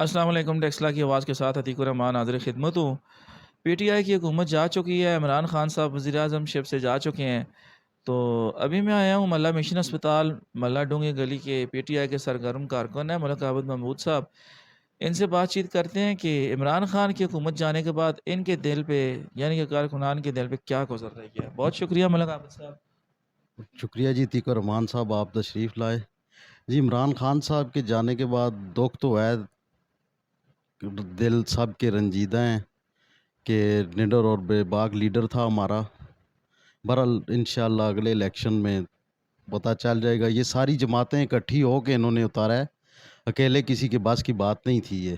السلام علیکم ٹیکسلا کی آواز کے ساتھ عتیق الرحمان حاضر خدمت ہوں۔ پی ٹی آئی کی حکومت جا چکی ہے، عمران خان صاحب وزیر اعظم شپ سے جا چکے ہیں۔ تو ابھی میں آیا ہوں ملا مشن اسپتال ملا ڈونگی گلی کے پی ٹی آئی کے سرگرم کارکن ہیں ملک عابد محمود صاحب۔ ان سے بات چیت کرتے ہیں کہ عمران خان کی حکومت جانے کے بعد ان کے دل پہ یعنی کہ کارکنان کے دل پہ کیا گزر رہی ہے۔ بہت شکریہ ملک عابد صاحب۔ شکریہ جی عتیق الرحمان صاحب، آپ تشریف لائے جی۔ عمران خان صاحب کے جانے کے بعد دکھ تو ہے، دل سب کے رنجیدہ ہیں کہ نڈر اور بے باک لیڈر تھا ہمارا۔ بہرحال انشاءاللہ اگلے الیکشن میں پتہ چل جائے گا۔ یہ ساری جماعتیں اکٹھی ہو کے انہوں نے اتارا ہے، اکیلے کسی کے بس کی بات نہیں تھی یہ۔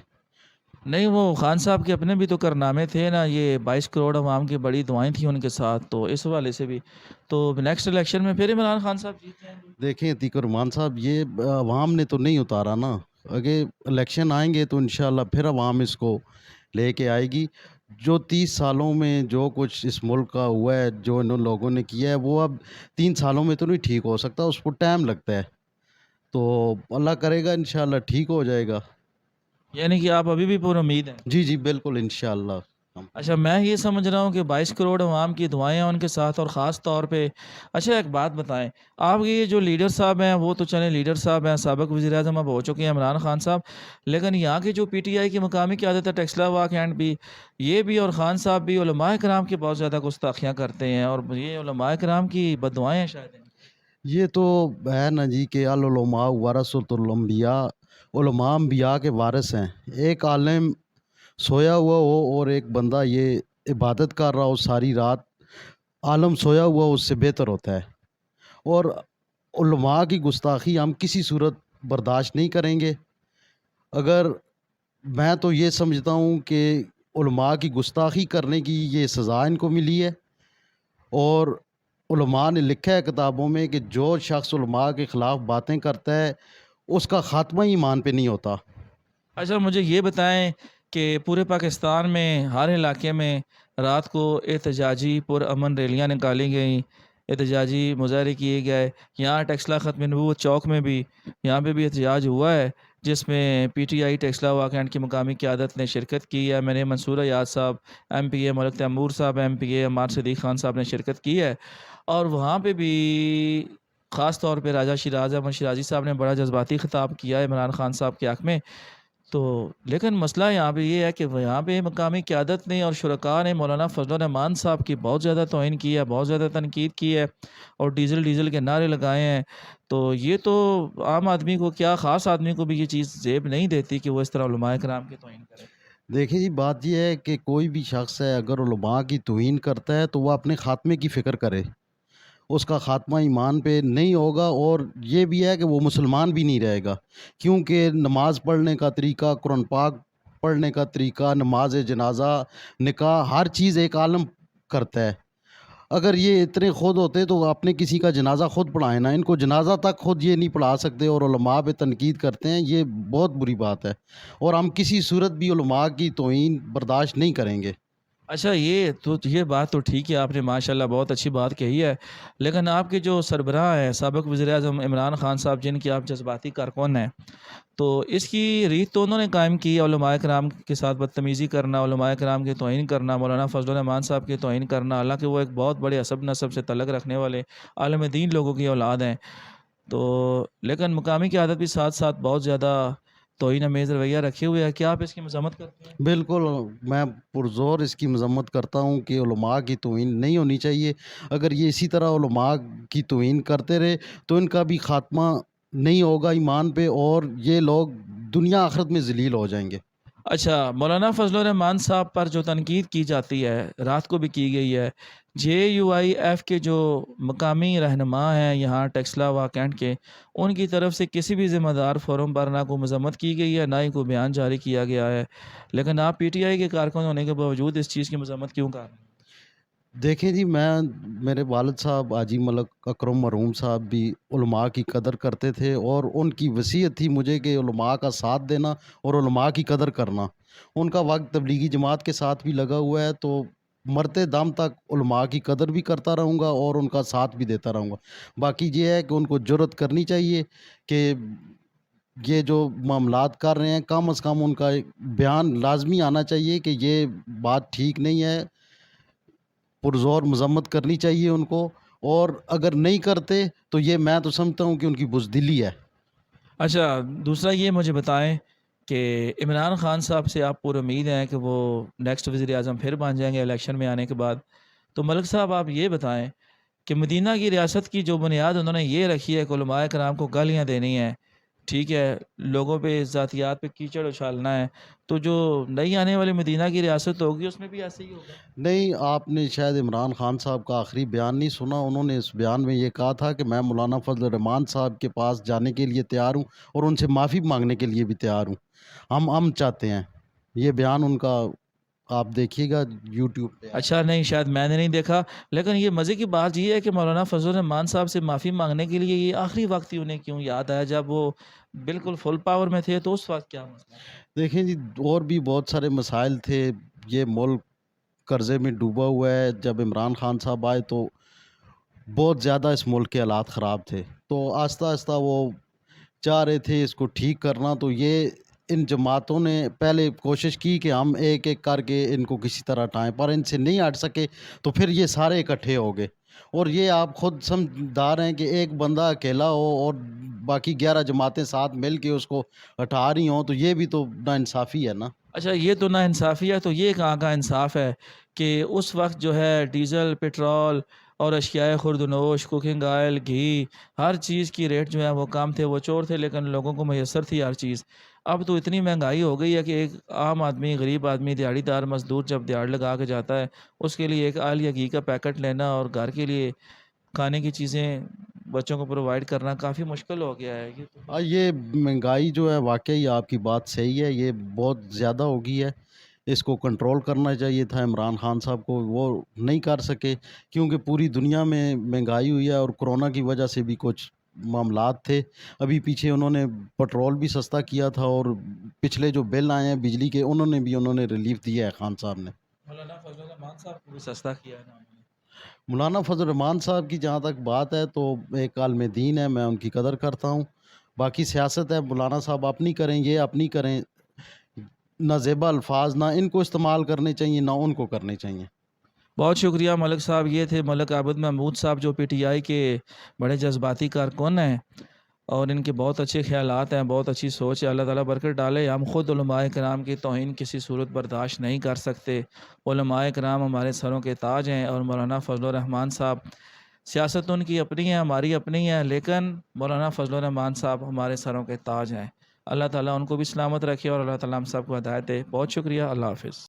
نہیں، وہ خان صاحب کے اپنے بھی تو کارنامے تھے نا، یہ 22 کروڑ عوام کی بڑی دعائیں تھیں ان کے ساتھ، تو اس حوالے سے بھی تو نیکسٹ الیکشن میں پھر عمران خان صاحب جیت جائیں گے۔ دیکھیں عتیق الرحمان صاحب، یہ عوام نے تو نہیں اتارا نا، اگے الیکشن آئیں گے تو انشاءاللہ پھر عوام اس کو لے کے آئے گی۔ جو 30 سالوں میں جو کچھ اس ملک کا ہوا ہے، جو ان لوگوں نے کیا ہے، وہ اب 3 سالوں میں تو نہیں ٹھیک ہو سکتا، اس کو ٹائم لگتا ہے، تو اللہ کرے گا انشاءاللہ ٹھیک ہو جائے گا۔ یعنی کہ آپ ابھی بھی پر امید ہیں۔ جی جی بالکل انشاءاللہ۔ اچھا، میں یہ سمجھ رہا ہوں کہ 22 کروڑ عوام کی دعائیں ہیں ان کے ساتھ، اور خاص طور پہ اچھا ایک بات بتائیں، آپ کے یہ جو لیڈر صاحب ہیں وہ تو چلیں لیڈر صاحب ہیں، سابق وزیر اعظم اب ہو چکے ہیں عمران خان صاحب، لیکن یہاں کی جو پی ٹی آئی کی مقامی قیادت ہے ٹیکسلا واک اینڈ بھی، یہ بھی اور خان صاحب بھی علماء کرام کی بہت زیادہ گستاخیاں کرتے ہیں، اور یہ علماء کرام کی بددعائیں ہیں شاید۔ یہ تو ہے نا جی کہ العلماء ورثۃ الانبیاء، علماء انبیاء کے وارث ہیں۔ ایک عالم سویا ہوا ہو اور ایک بندہ یہ عبادت کر رہا ہو ساری رات، عالم سویا ہوا اس سے بہتر ہوتا ہے۔ اور علماء کی گستاخی ہم کسی صورت برداشت نہیں کریں گے۔ اگر میں تو یہ سمجھتا ہوں کہ علماء کی گستاخی کرنے کی یہ سزا ان کو ملی ہے، اور علماء نے لکھا ہے کتابوں میں کہ جو شخص علماء کے خلاف باتیں کرتا ہے اس کا خاتمہ ایمان پہ نہیں ہوتا۔ اچھا، مجھے یہ بتائیں کہ پورے پاکستان میں ہر علاقے میں رات کو احتجاجی پرامن ریلیاں نکالی گئیں، احتجاجی مظاہرے کیے گئے، یہاں ٹیکسلا ختم نبوت چوک میں بھی یہاں پہ بھی احتجاج ہوا ہے، جس میں پی ٹی آئی ٹیکسلا واقعات کی مقامی قیادت نے شرکت کی ہے۔ میں نے منصور ایاز صاحب ایم پی اے، ملک تیمور صاحب ایم پی اے، عمار صدیق خان صاحب نے شرکت کی ہے، اور وہاں پہ بھی خاص طور پہ راجہ شیراز احمد شیرازی صاحب نے بڑا جذباتی خطاب کیا ہے عمران خان صاحب کے حق میں۔ تو لیکن مسئلہ یہاں پہ یہ ہے کہ یہاں پہ مقامی قیادت نے اور شرکاء نے مولانا فضل الرحمان صاحب کی بہت زیادہ توہین کی ہے، بہت زیادہ تنقید کی ہے، اور ڈیزل ڈیزل کے نعرے لگائے ہیں۔ تو یہ تو عام آدمی کو کیا خاص آدمی کو بھی یہ چیز زیب نہیں دیتی کہ وہ اس طرح علماء کرام کی توہین کرے۔ دیکھیں جی، بات یہ ہے کہ کوئی بھی شخص ہے اگر علماء کی توہین کرتا ہے تو وہ اپنے خاتمے کی فکر کرے، اس کا خاتمہ ایمان پہ نہیں ہوگا، اور یہ بھی ہے کہ وہ مسلمان بھی نہیں رہے گا، کیونکہ نماز پڑھنے کا طریقہ، قرآن پاک پڑھنے کا طریقہ، نماز جنازہ، نکاح، ہر چیز ایک عالم کرتا ہے۔ اگر یہ اتنے خود ہوتے تو اپنے کسی کا جنازہ خود پڑھائیں نا، ان کو جنازہ تک خود یہ نہیں پڑھا سکتے اور علماء پہ تنقید کرتے ہیں، یہ بہت بری بات ہے، اور ہم کسی صورت بھی علماء کی توہین برداشت نہیں کریں گے۔ اچھا، یہ بات تو ٹھیک ہے، آپ نے ماشاءاللہ بہت اچھی بات کہی ہے، لیکن آپ کے جو سربراہ ہیں سابق وزیر اعظم عمران خان صاحب، جن کی آپ جذباتی کارکن ہیں، تو اس کی ریت تو انہوں نے قائم کی، علماء کرام کے ساتھ بدتمیزی کرنا، علماء کرام کی توہین کرنا، مولانا فضل الرحمان صاحب کی توہین کرنا، حالانکہ وہ ایک بہت بڑے عصب نسب سے تعلق رکھنے والے عالم دین لوگوں کی اولاد ہیں۔ تو لیکن مقامی قیادت بھی ساتھ ساتھ بہت زیادہ توہین امیز رویہ رکھے ہوئے ہے، کیا آپ اس کی مذمت کرتے ہیں؟ بالکل، میں پرزور اس کی مذمت کرتا ہوں کہ علماء کی توہین نہیں ہونی چاہیے۔ اگر یہ اسی طرح علماء کی توہین کرتے رہے تو ان کا بھی خاتمہ نہیں ہوگا ایمان پہ، اور یہ لوگ دنیا آخرت میں ذلیل ہو جائیں گے۔ اچھا، مولانا فضل الرحمان صاحب پر جو تنقید کی جاتی ہے، رات کو بھی کی گئی ہے، جے یو آئی ایف کے جو مقامی رہنما ہیں یہاں ٹیکسلا واکینٹ کے، ان کی طرف سے کسی بھی ذمہ دار فورم پر نہ کوئی مذمت کی گئی ہے، نہ ہی کوئی بیان جاری کیا گیا ہے، لیکن آپ پی ٹی آئی کے کارکن ہونے کے باوجود اس چیز کی مذمت کیوں کر رہے ہیں؟ دیکھیں جی، میرے والد صاحب حاجی ملک اکرم مرحوم صاحب بھی علماء کی قدر کرتے تھے، اور ان کی وصیت تھی مجھے کہ علماء کا ساتھ دینا اور علماء کی قدر کرنا۔ ان کا وقت تبلیغی جماعت کے ساتھ بھی لگا ہوا ہے، تو مرتے دم تک علماء کی قدر بھی کرتا رہوں گا اور ان کا ساتھ بھی دیتا رہوں گا۔ باقی یہ ہے کہ ان کو جرأت کرنی چاہیے کہ یہ جو معاملات کر رہے ہیں کم از کم ان کا ایک بیان لازمی آنا چاہیے کہ یہ بات ٹھیک نہیں ہے، پرزور مذمت کرنی چاہیے ان کو، اور اگر نہیں کرتے تو یہ میں تو سمجھتا ہوں کہ ان کی بزدلی ہے۔ اچھا، دوسرا یہ مجھے بتائیں کہ عمران خان صاحب سے آپ پر امید ہیں کہ وہ نیکسٹ وزیر اعظم پھر بن جائیں گے الیکشن میں آنے کے بعد، تو ملک صاحب آپ یہ بتائیں کہ مدینہ کی ریاست کی جو بنیاد انہوں نے یہ رکھی ہے کہ علماء کرام کو گالیاں دینی ہیں، ٹھیک ہے، لوگوں پہ ذاتیات پہ کیچڑ اچھالنا ہے، تو جو نئی آنے والی مدینہ کی ریاست ہوگی اس میں بھی ایسے ہی ہوگا؟ نہیں، آپ نے شاید عمران خان صاحب کا آخری بیان نہیں سنا، انہوں نے اس بیان میں یہ کہا تھا کہ میں مولانا فضل الرحمان صاحب کے پاس جانے کے لیے تیار ہوں اور ان سے معافی مانگنے کے لیے بھی تیار ہوں، ہم امن چاہتے ہیں۔ یہ بیان ان کا آپ دیکھیے گا یوٹیوب پہ آئے اچھا، گا۔ نہیں شاید میں نے نہیں دیکھا، لیکن یہ مزے کی بات یہ ہے کہ مولانا فضل الرحمان صاحب سے معافی مانگنے کے لیے یہ آخری وقت ہی انہیں کیوں یاد آیا؟ جب وہ بالکل فل پاور میں تھے تو اس وقت کیا مسئلہ تھا؟ دیکھیں جی، اور بھی بہت سارے مسائل تھے، یہ ملک قرضے میں ڈوبا ہوا ہے، جب عمران خان صاحب آئے تو بہت زیادہ اس ملک کے حالات خراب تھے، تو آہستہ آہستہ وہ چاہ رہے تھے اس کو ٹھیک کرنا، تو یہ ان جماعتوں نے پہلے کوشش کی کہ ہم ایک ایک کر کے ان کو کسی طرح ہٹائیں، پر ان سے نہیں ہٹ سکے تو پھر یہ سارے اکٹھے ہو گئے، اور یہ آپ خود سمجھدار ہیں کہ ایک بندہ اکیلا ہو اور باقی 11 جماعتیں ساتھ مل کے اس کو ہٹا رہی ہوں، تو یہ بھی تو ناانصافی ہے نا۔ اچھا، یہ تو ناانصافی ہے، تو یہ کہاں کا انصاف ہے کہ اس وقت جو ہے ڈیزل، پیٹرول اور اشیاء خوردنوش، کوکنگ آئل، گھی، ہر چیز کی ریٹ جو ہے وہ کم تھے، وہ چور تھے، لیکن لوگوں کو میسر تھی ہر چیز۔ اب تو اتنی مہنگائی ہو گئی ہے کہ ایک عام آدمی، غریب آدمی، دیہڑی دار مزدور جب دیہڑ لگا کے جاتا ہے، اس کے لیے ایک آئل یا گھی کا پیکٹ لینا اور گھر کے لیے کھانے کی چیزیں بچوں کو پرووائڈ کرنا کافی مشکل ہو گیا ہے۔ یہ تو یہ مہنگائی جو ہے واقعی آپ کی بات صحیح ہے، یہ بہت زیادہ ہو گئی ہے، اس کو کنٹرول کرنا چاہیے تھا عمران خان صاحب کو، وہ نہیں کر سکے کیونکہ پوری دنیا میں مہنگائی ہوئی ہے، اور کرونا کی وجہ سے بھی کچھ معاملات تھے۔ ابھی پیچھے انہوں نے پٹرول بھی سستا کیا تھا، اور پچھلے جو بل آئے ہیں بجلی کے انہوں نے ریلیف دیا ہے خان صاحب نے۔ مولانا فضل الرحمان صاحب کو بھی سستا کیا ہے نا انہوں نے۔ مولانا فضل الرحمان صاحب کی جہاں تک بات ہے تو ایک عالم دین ہے، میں ان کی قدر کرتا ہوں، باقی سیاست ہے مولانا صاحب اپنی کریں، یہ اپنی کریں، نہ زیبا الفاظ نہ ان کو استعمال کرنے چاہیے نہ ان کو کرنے چاہیے۔ بہت شکریہ ملک صاحب، یہ تھے ملک عابد محمود صاحب جو پی ٹی آئی کے بڑے جذباتی کارکن ہیں، اور ان کے بہت اچھے خیالات ہیں، بہت اچھی سوچ ہے، اللہ تعالیٰ برکت ڈالے۔ ہم خود علماء کرام کی توہین کسی صورت برداشت نہیں کر سکتے، علماء کرام ہمارے سروں کے تاج ہیں، اور مولانا فضل الرحمان صاحب، سیاست ان کی اپنی ہے، ہماری اپنی ہے، لیکن مولانا فضل الرحمان صاحب ہمارے سروں کے تاج ہیں۔ اللہ تعالیٰ ان کو بھی سلامت رکھے اور اللہ تعالیٰ ہم سب کو ہدایت دے۔ بہت شکریہ، اللہ حافظ۔